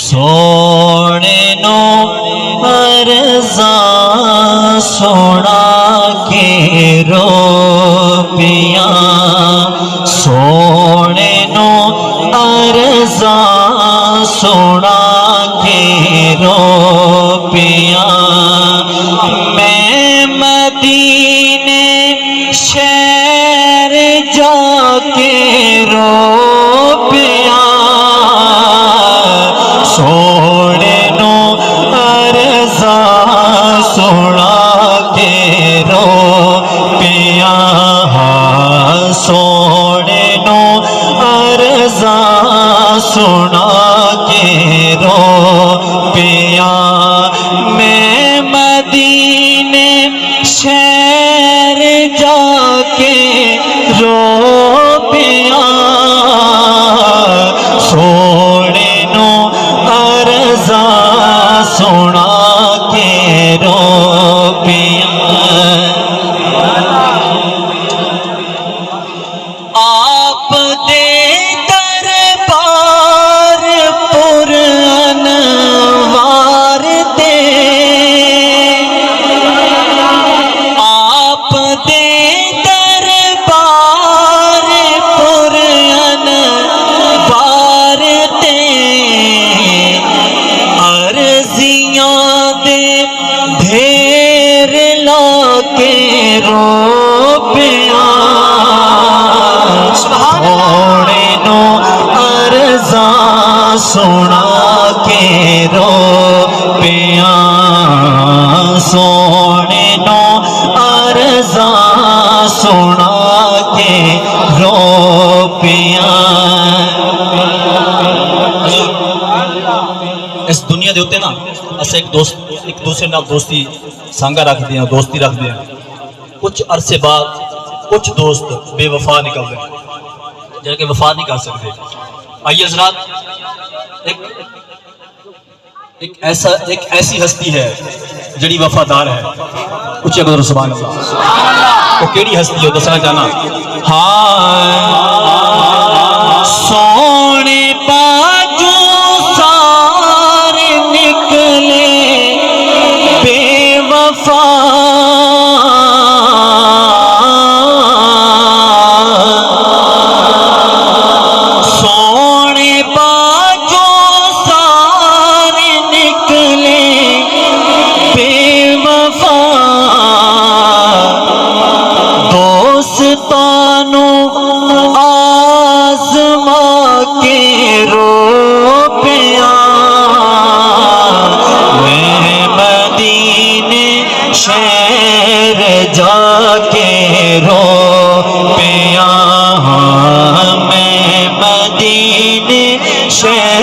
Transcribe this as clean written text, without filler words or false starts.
سونے نو ارزاں سونا کے رو پیا سونے نو ارزاں سونا کے رو پیا میں مدینے شہر جا کے رو پیا سونے نو ارزاں سونا کے رو پیا سونے نو ارزاں سونا کے رو پیا میں مدینے شہر جا کے رو پیا سونے نو ارزاں سونا کے رو پیا آپ دے دربار پر انوار دے آپ دے دربار پر انوار دے عرضیاں دے ڈھیر لا کے رو پیا سونے نو ارزاں سونا کے رو پیا سونے نو ارزاں سونا کے رو پیا اس دنیا دے ہوتے نا اسے ایک دوسرے نال دوستی سانگا رکھ دیا دوستی رکھ دیا کچھ عرصے بعد کچھ دوست بے وفا نکل دیں جن کے وفا نہیں کر سکتے آئیے حضرات ایک ایسی ہستی ہے جڑی وفادار ہے اچھے قدر سبحان اللہ وہ کیڑی ہستی ہے دسنا چاہنا ہاں سونے باجو سار نکلے بے وفا شہر جا کے رو پیا میں مدینے شہر